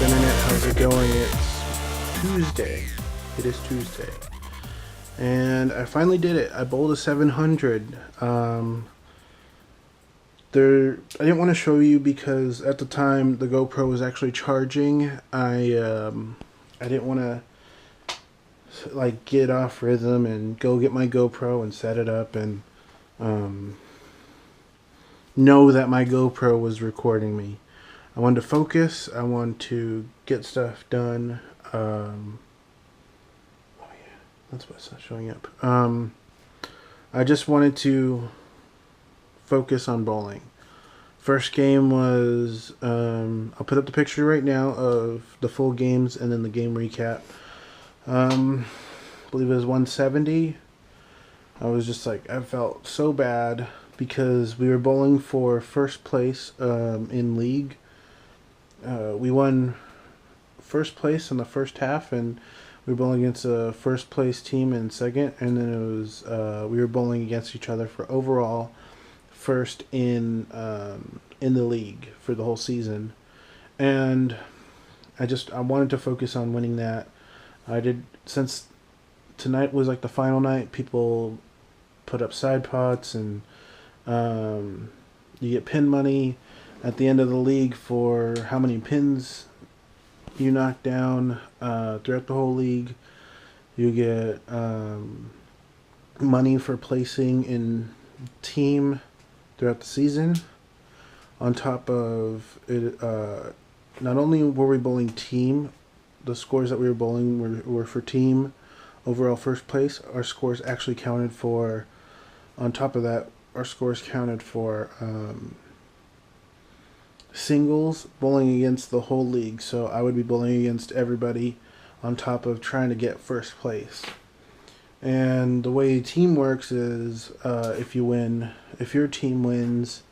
Internet? How's it going? It's Tuesday. It is Tuesday. And I finally did it. I bowled a 700. I didn't want to show you because at the time the GoPro was actually charging. I didn't want to like get off rhythm and go get my GoPro and set it up and know that my GoPro was recording me. I wanted to focus. I wanted to get stuff done. Oh yeah, that's why it's not showing up. I just wanted to focus on bowling. First game was I'll put up the picture right now of the full games and then the game recap. I believe it was 170. I was just like, I felt so bad because we were bowling for first place in league. We won first place in the first half, and we were bowling against a first place team in second, and then it was we were bowling against each other for overall first in the league for the whole season. And I wanted to focus on winning that. I did, since tonight was like the final night. People put up side pots, and you get pin money at the end of the league for how many pins you knock down throughout the whole league. You get money for placing in team throughout the season. On top of it, not only were we bowling team, the scores that we were bowling were for team overall first place. Our scores actually counted for, on top of that, our scores counted for singles bowling against the whole league. So I would be bowling against everybody on top of trying to get first place. And the way team works is if your team wins,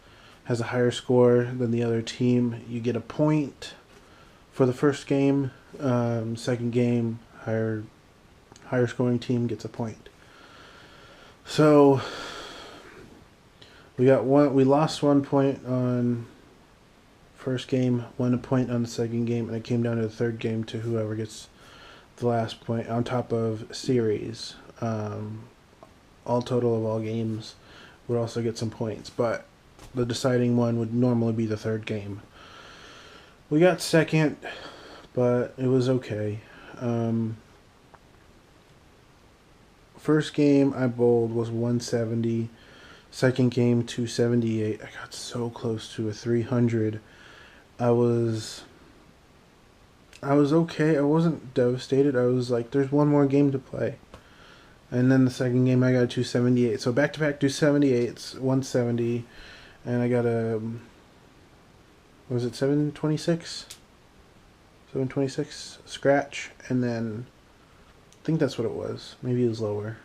has a higher score than the other team, you get a point for the first game. Second game, higher scoring team gets a point. So we lost 1 point on first game, won a point on the second game, and it came down to the third game to whoever gets the last point on top of series. All total of all games would also get some points, but the deciding one would normally be the third game. We got second, but it was okay. First game I bowled was 170. Second game 278. I got so close to a 300. I was okay. I wasn't devastated. I was like, there's one more game to play. And then the second game I got a 278. So back-to-back 278s, 170. And I got a, was it 726? 726 scratch. And then, I think that's what it was. Maybe it was lower.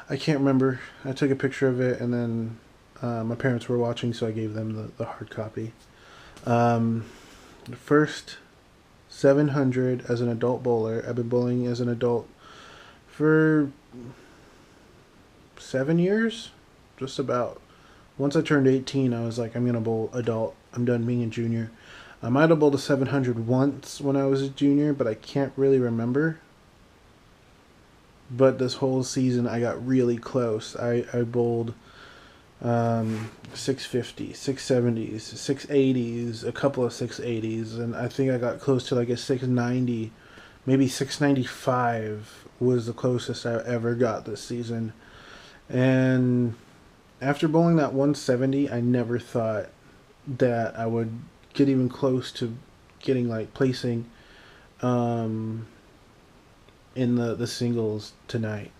I can't remember. I took a picture of it, and then my parents were watching, so I gave them the hard copy. The first 700 as an adult bowler. I've been bowling as an adult for 7 years, just about. Once I turned 18, I was like, I'm gonna bowl adult. I'm done being a junior. I might have bowled a 700 once when I was a junior, but I can't really remember. But this whole season, I got really close. I bowled 650, 670s, 680s, a couple of 680s, and I think I got close to like a 690, maybe 695 was the closest I ever got this season. And after bowling that 170, I never thought that I would get even close to getting like placing in the singles tonight.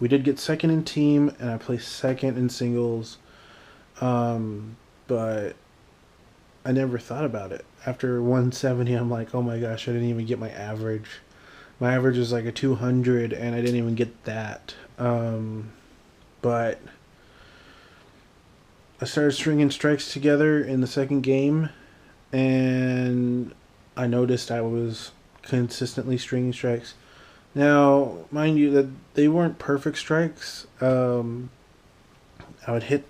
We did get second in team, and I placed second in singles, but I never thought about it. After 170, I'm like, oh my gosh, I didn't even get my average. My average is like a 200, and I didn't even get that. But I started stringing strikes together in the second game, and I noticed I was consistently stringing strikes. Now, mind you, that they weren't perfect strikes. I would hit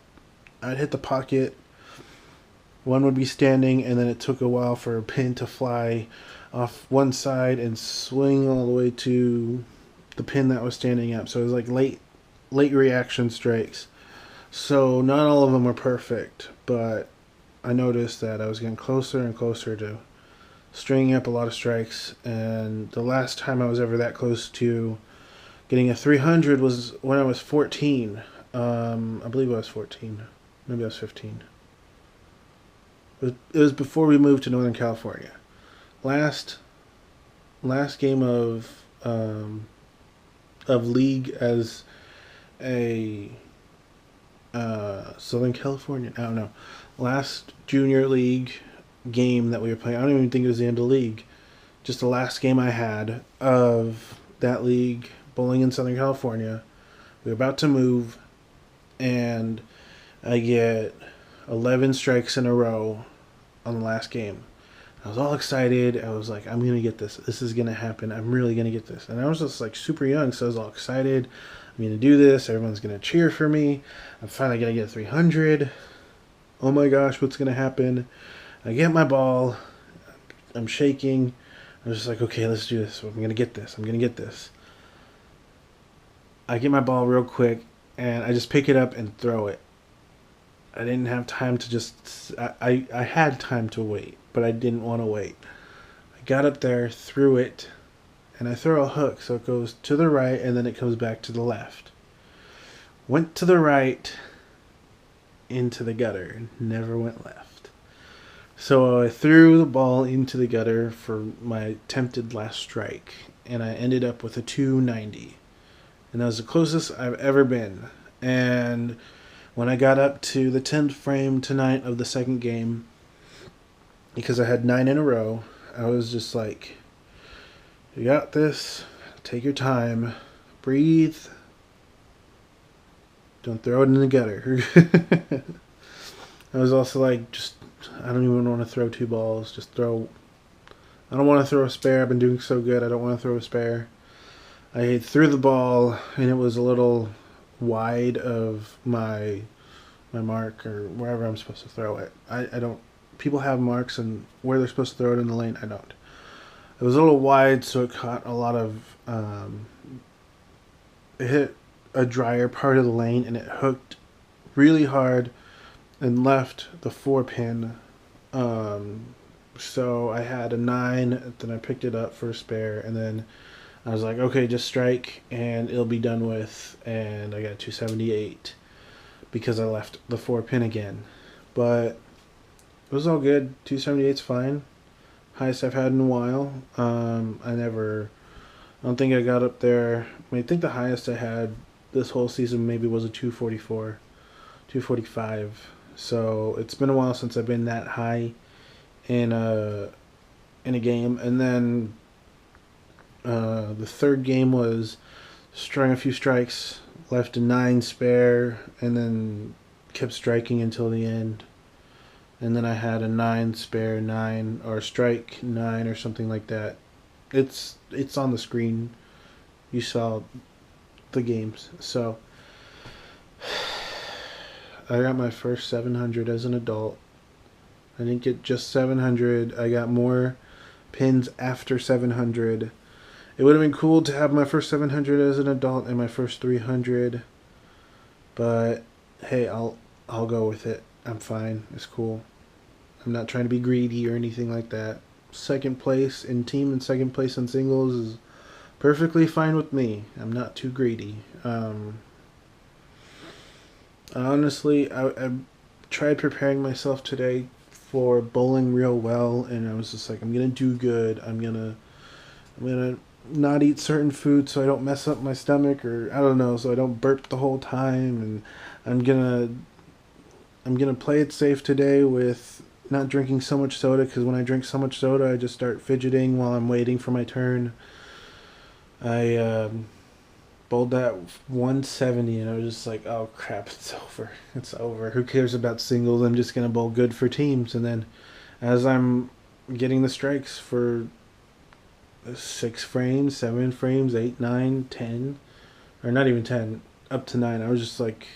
the pocket one would be standing, and then it took a while for a pin to fly off one side and swing all the way to the pin that was standing up. So it was like late reaction strikes. So not all of them were perfect, but I noticed that I was getting closer and closer to stringing up a lot of strikes. And the last time I was ever that close to getting a 300 was when I was 14. I believe I was 14. Maybe I was 15. It was before we moved to Northern California. Last game of league as a Southern California. I don't know. Last junior league game that we were playing. I don't even think it was the end of the league. Just the last game I had of that league, bowling in Southern California. We were about to move, and I get 11 strikes in a row on the last game. I was all excited. I was like, I'm going to get this. This is going to happen. I'm really going to get this. And I was just like super young, so I was all excited. I'm going to do this. Everyone's going to cheer for me. I'm finally going to get 300. Oh my gosh, what's going to happen? I get my ball. I'm shaking. I was just like, okay, let's do this. I'm going to get this. I'm going to get this. I get my ball real quick, and I just pick it up and throw it. I didn't have time to just... I had time to wait, but I didn't want to wait. I got up there, threw it, and I throw a hook, so it goes to the right, and then it comes back to the left. Went to the right, into the gutter, never went left. So I threw the ball into the gutter for my attempted last strike, and I ended up with a 290. And that was the closest I've ever been. And when I got up to the 10th frame tonight of the second game, because I had 9 in a row, I was just like, you got this, take your time, breathe, don't throw it in the gutter. I was also like, I don't even want to throw 2 balls, I don't want to throw a spare. I've been doing so good, I don't want to throw a spare. I threw the ball, and it was a little wide of my mark, or wherever I'm supposed to throw it. I don't... People have marks and where they're supposed to throw it in the lane. I don't. It was a little wide, so it caught a lot of... it hit a drier part of the lane, and it hooked really hard and left the 4-pin. So I had a 9, then I picked it up for a spare, and then I was like, okay, just strike, and it'll be done with, and I got 278 because I left the 4-pin again. But it was all good. 278's fine. Highest I've had in a while. I don't think I got up there. I think the highest I had this whole season maybe was a 244, 245. So it's been a while since I've been that high in a game. And then the third game was strung a few strikes, left a 9 spare, and then kept striking until the end. And then I had a 9 spare 9, or strike 9, or something like that. It's on the screen. You saw the games. So I got my first 700 as an adult. I didn't get just 700. I got more pins after 700. It would have been cool to have my first 700 as an adult and my first 300. But hey, I'll go with it. I'm fine. It's cool. I'm not trying to be greedy or anything like that. Second place in team and second place in singles is perfectly fine with me. I'm not too greedy. Honestly, I tried preparing myself today for bowling real well, and I was just like, I'm gonna do good. I'm gonna not eat certain food so I don't mess up my stomach, or I don't know, so I don't burp the whole time, and I'm gonna play it safe today with not drinking so much soda, because when I drink so much soda I just start fidgeting while I'm waiting for my turn. I bowled that 170, and I was just like, oh crap, it's over. It's over. Who cares about singles? I'm just gonna bowl good for teams. And then as I'm getting the strikes for 6 frames, 7 frames, 8, 9, 10, or not even 10, up to 9, I was just like,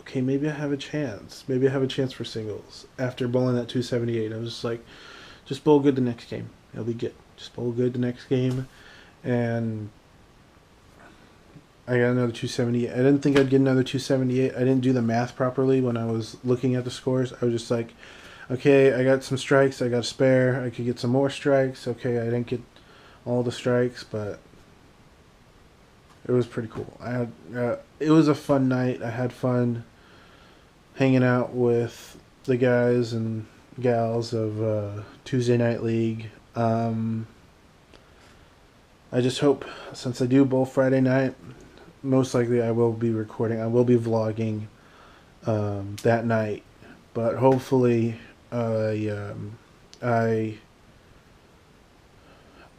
okay, maybe I have a chance. Maybe I have a chance for singles. After bowling that 278, I was just like, just bowl good the next game. It'll be good. Just bowl good the next game. And I got another 278. I didn't think I'd get another 278. I didn't do the math properly when I was looking at the scores. I was just like, okay, I got some strikes. I got a spare. I could get some more strikes. Okay, I didn't get all the strikes, but it was pretty cool. It was a fun night. I had fun hanging out with the guys and gals of Tuesday Night League. I just hope, since I do bowl Friday night, most likely I will be recording. I will be vlogging that night, but hopefully, I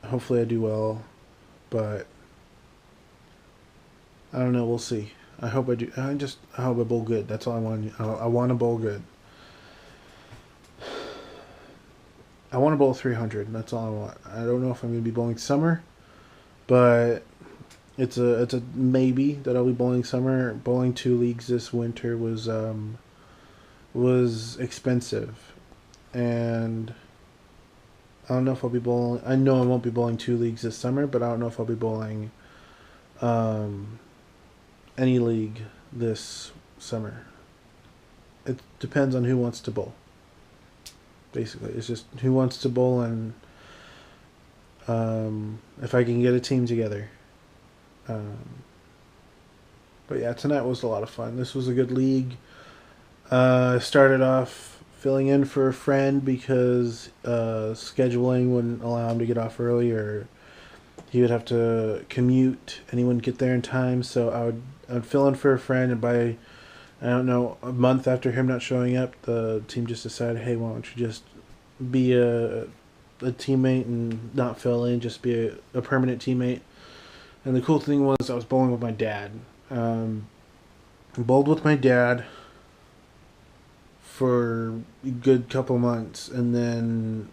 hopefully I do well, but I don't know. We'll see. I hope I do. I hope I bowl good. That's all I want. I want to bowl good. I want to bowl 300. That's all I want. I don't know if I'm going to be bowling summer, but it's a maybe that I'll be bowling summer. Bowling 2 leagues this winter was expensive, and I don't know if I'll be bowling. I know I won't be bowling 2 leagues this summer, but I don't know if I'll be bowling any league this summer. It depends on who wants to bowl. Basically, it's just who wants to bowl, and if I can get a team together. But yeah, tonight was a lot of fun. This was a good league. Started off filling in for a friend because scheduling wouldn't allow him to get off early, or he would have to commute and he wouldn't get there in time. So I would fill in for a friend, and by, I don't know, a month after him not showing up, the team just decided, hey, why don't you just be a teammate and not fill in, just be a permanent teammate. And the cool thing was I was bowling with my dad. I bowled with my dad for a good couple months, and then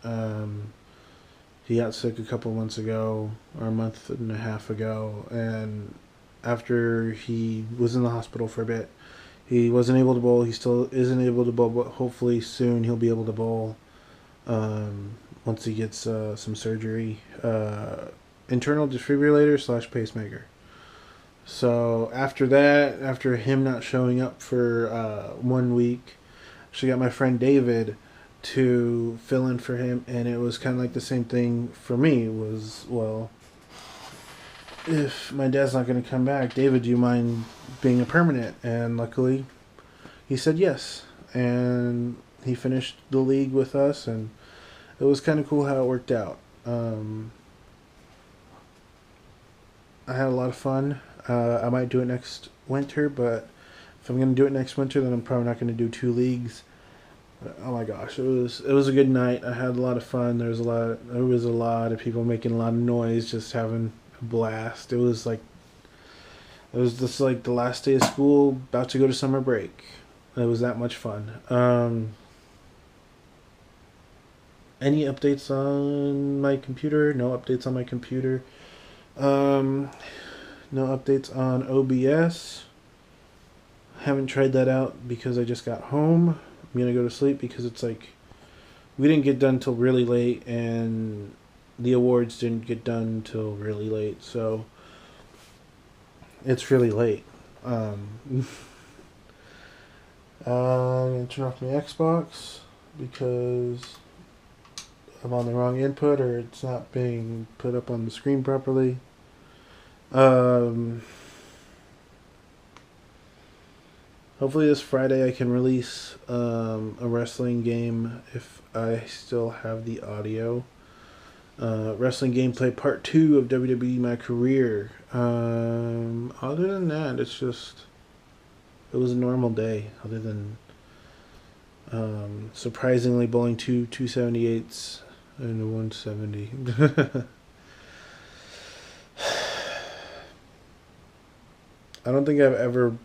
he got sick a couple months ago, or a month and a half ago, and after he was in the hospital for a bit, he wasn't able to bowl. He still isn't able to bowl, but hopefully soon he'll be able to bowl once he gets some surgery. Internal defibrillator / pacemaker. So after that, after him not showing up for 1 week, she got my friend David to fill in for him, and it was kind of like the same thing for me. It was, well, if my dad's not going to come back, David, do you mind being a permanent? And luckily, he said yes, and he finished the league with us, and it was kind of cool how it worked out. I had a lot of fun. I might do it next winter, but if I'm going to do it next winter, then I'm probably not going to do 2 leagues. But, oh my gosh, it was a good night. I had a lot of fun. There was a lot of people making a lot of noise, just having a blast. It was just like the last day of school, about to go to summer break. It was that much fun. Any updates on my computer? No updates on my computer. No updates on OBS. Haven't tried that out because I just got home. I'm gonna go to sleep because it's like we didn't get done till really late, and the awards didn't get done till really late, so it's really late. I'm gonna turn off my Xbox because I'm on the wrong input, or it's not being put up on the screen properly. Hopefully this Friday I can release a wrestling game if I still have the audio. Wrestling gameplay part 2 of WWE My Career. Other than that, it was a normal day. Other than surprisingly bowling 278s and a 170. I don't think I've ever,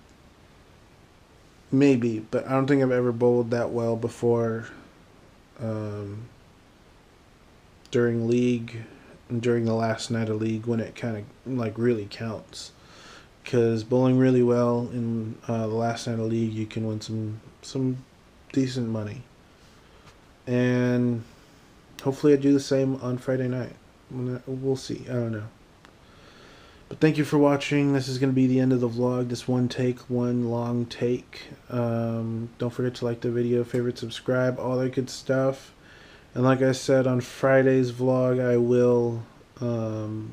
maybe, but I don't think I've ever bowled that well before during league, during the last night of league, when it kind of like really counts. because bowling really well in the last night of league, you can win some decent money. And hopefully I do the same on Friday night. We'll see. I don't know. But thank you for watching. This is going to be the end of the vlog. This one long take. Don't forget to like the video, favorite, subscribe, all that good stuff. And like I said on Friday's vlog, I will vlog.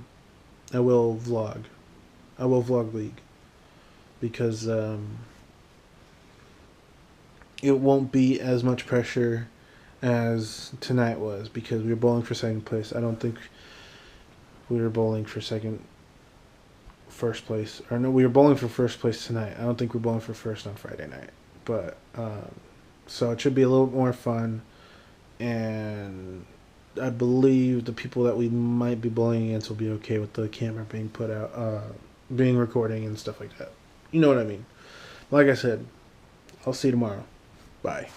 I will vlog League. Because it won't be as much pressure as tonight was, because we were bowling for second place. I don't think we were bowling for first place. Or no, we were bowling for first place tonight. I don't think we're bowling for first on Friday night. But so it should be a little more fun. And I believe the people that we might be bowling against will be okay with the camera being put out, being recording and stuff like that. You know what I mean. Like I said, I'll see you tomorrow. Bye.